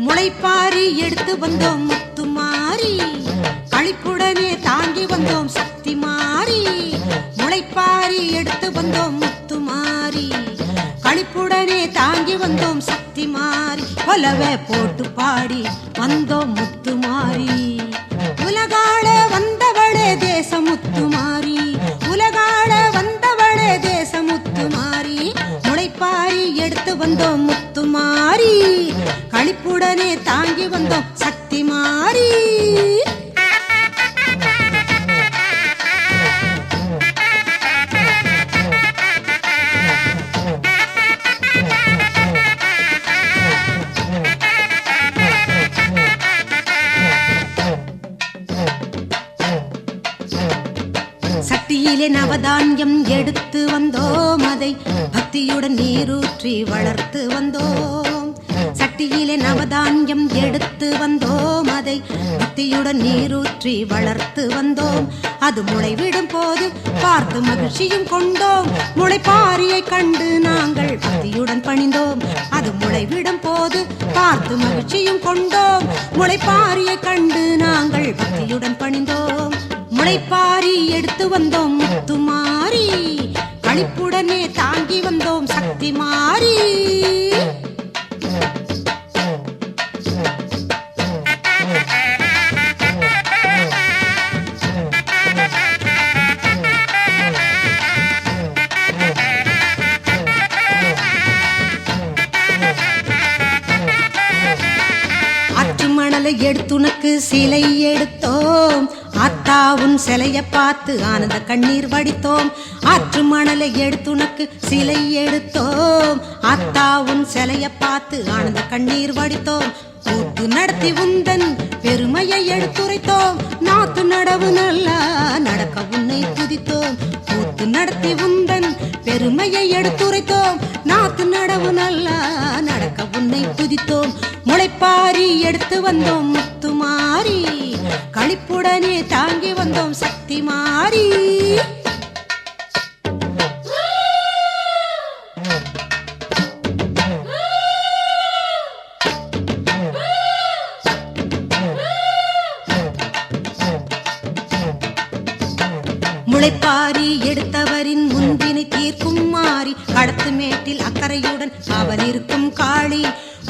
முளைப்பாரி எடுத்து வந்தோம் முத்துமாரி, களிப்புடனே தாங்கி வந்தோம் சக்தி மாறி. முளைப்பாரி எடுத்து வந்தோம் முத்துமாரி, களிப்புடனே தாங்கி வந்தோம் சக்தி மாறி. கொலவை போட்டு பாடி வந்தோம் முத்துமாரி, உலகாள வந்தவளே தேச முத்துமாரி, உலகாள வந்தவளே தேச முத்துமாரி. முளைப்பாரி எடுத்து வந்தோம் முத்துமாரி, களிப்புடனே தாங்கி வந்தோம் சக்தி மாறி. சட்டியிலே நவதானியம் எடுத்து வந்தோம், அதை பக்தியுடன் நீரூற்றி வளர்த்து வந்தோம். சட்டியிலே நவதானியம் எடுத்து வந்தோம், அதை பக்தியுடன் நீரூற்றி வளர்த்து வந்தோம். அது முளைவிடும் போது பார்த்து மகிழ்ச்சியும் கொண்டோம், முளைப்பாரியை கண்டு நாங்கள் பக்தியுடன் பணிந்தோம். அது முளைவிடும் போது பார்த்து மகிழ்ச்சியும் கொண்டோம், முளைப்பாரியை கண்டு நாங்கள் பக்தியுடன் பணிந்தோம். முளைப்பாரி எடுத்து வந்தோம் முத்துமாரி, களிப்புடனே தாங்கி வந்தோம் சக்தி மாறி. ஆற்று மணலை எடுத்துனக்கு சிலை எடுத்தோம், ஆத்தா உன் சிலைய பார்த்து ஆனந்த கண்ணீர் வடித்தோம். ஆற்று மணலை எடுத்துனக்கு சிலை எடுத்தோம், ஆத்தா உன் சிலைய பார்த்து ஆனந்த கண்ணீர் வடித்தோம். கூத்து நடத்தி உந்தன் பெருமையை எடுத்துரைத்தோம், நாத்து நடவு நல்லா நடக்க உன்னை துதித்தோம். கூத்து நடத்தி உந்தன் பெருமையை எடுத்துரைத்தோம், நாத்து நடவு நல்லா நடக்க உன்னை துதித்தோம். முளைப்பாரி எடுத்து வந்தோம் முத்துமாரி, களிப்புடனே தாங்கி வந்தோம் சக்தி மாறி. முளைப்பாரி எடுத்தவரின் முன்பினை தீர்க்கும் மாறி, கடத்து மேட்டில் அக்கறையுடன் அவள் இருக்கும் காளி.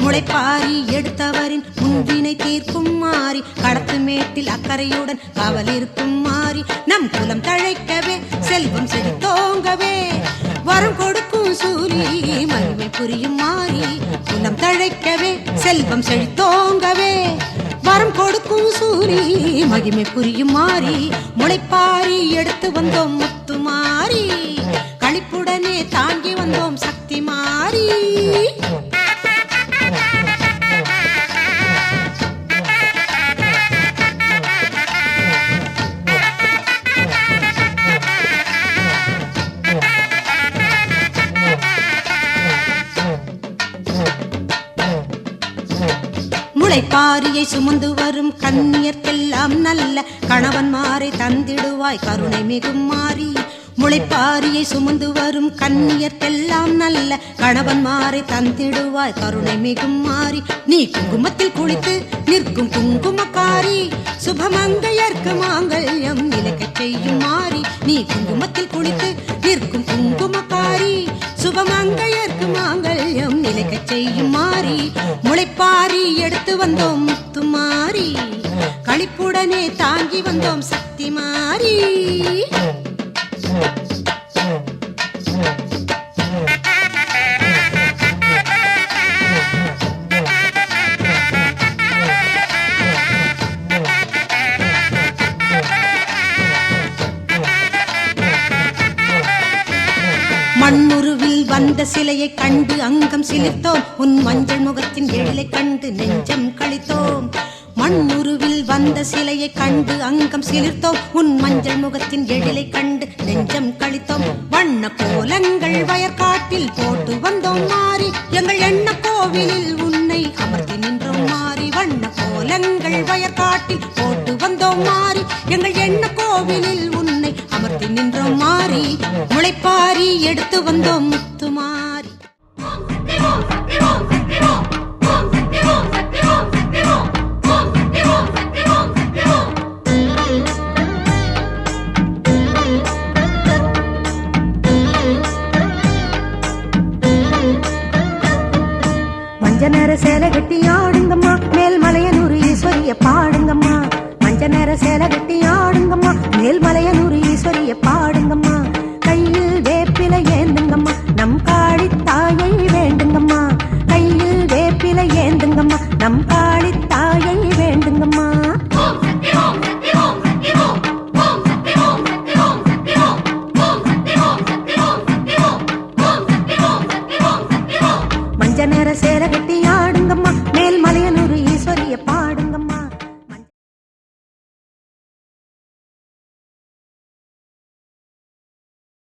முளைப்பாரி எடுத்தவரின் முன்பினை தீர்க்கும் மாறி, கடத்து மேட்டில் அக்கறையுடன் அவள் இருக்கும் மாறி. நம் குலம் தழைக்கவே செல்வம் செழித்தோங்கவே வரம் கொடுக்கும் சூரி, மகிமை புரியும் மாறி. குலம் தழைக்கவே செல்வம் செழித்தோங்கவே வரம் கொடுக்கும் சூரி, மகிமை புரியும் மாறி. முளைப்பாரி எடுத்து வந்தோம் முத்துமாரி, களிப்புடனே தாங்கி வந்தோம் சக்தி மாறி. முளைப்பாரியை சுமந்து வரும் கன்னியர்க்கெல்லாம் நல்ல கணவன்மாரை தந்திடுவாய் கருணை மிகும் மாறி. முளைப்பாரியை சுமந்து வரும் கன்னியர்க்கெல்லாம் நல்ல கணவன்மாரை தந்திடுவாய் கருணை மிகும் மாறி. நீ குங்குமத்தில் குளித்து நிற்கும் குங்குமக்காரி, சுபமங்கையர்க்கு மாங்கல்யம் நிலைக்கச் செய்யும் மாறி. நீ குங்குமத்தில் குளித்து நிற்கும் குங்குமக்காரி, சுபமங்கையர்க்கு மாங்கல்யம் நிலைக்கச் செய்யும் மாறி. முளைப்பாரி எடுத்து வந்தோம் முத்துமாரி, களிப்புடனே தாங்கி வந்தோம் சக்தி மாறி. மண்ணுருவில் வந்த சிலையை கண்டு அங்கம் சிலிர்த்தோம், உன் மஞ்சள் முகத்தின் எழிலை கண்டு நெஞ்சம் கழித்தோம். மண்ணுருவில் வந்த சிலையை கண்டு அங்கம் சிலிர்த்தோம், உன் மஞ்சள் முகத்தின் எழிலை கண்டு நெஞ்சம் கழித்தோம். வண்ண கோலங்கள் வயற்காட்டில் போட்டு வந்தோம் மாறி, எங்கள் எண்ண கோவிலில் உன்னை அமர்த்தி நின்றோம் மாறி. வண்ண கோலங்கள் வயற்காட்டில் போட்டு வந்தோம் மாறி, எங்கள் எண்ண கோவிலில் உன்னை அமர்த்தி நின்றோம் மாறி. முளைப்பாரி எடுத்து வந்தோம் முத்துமாரி.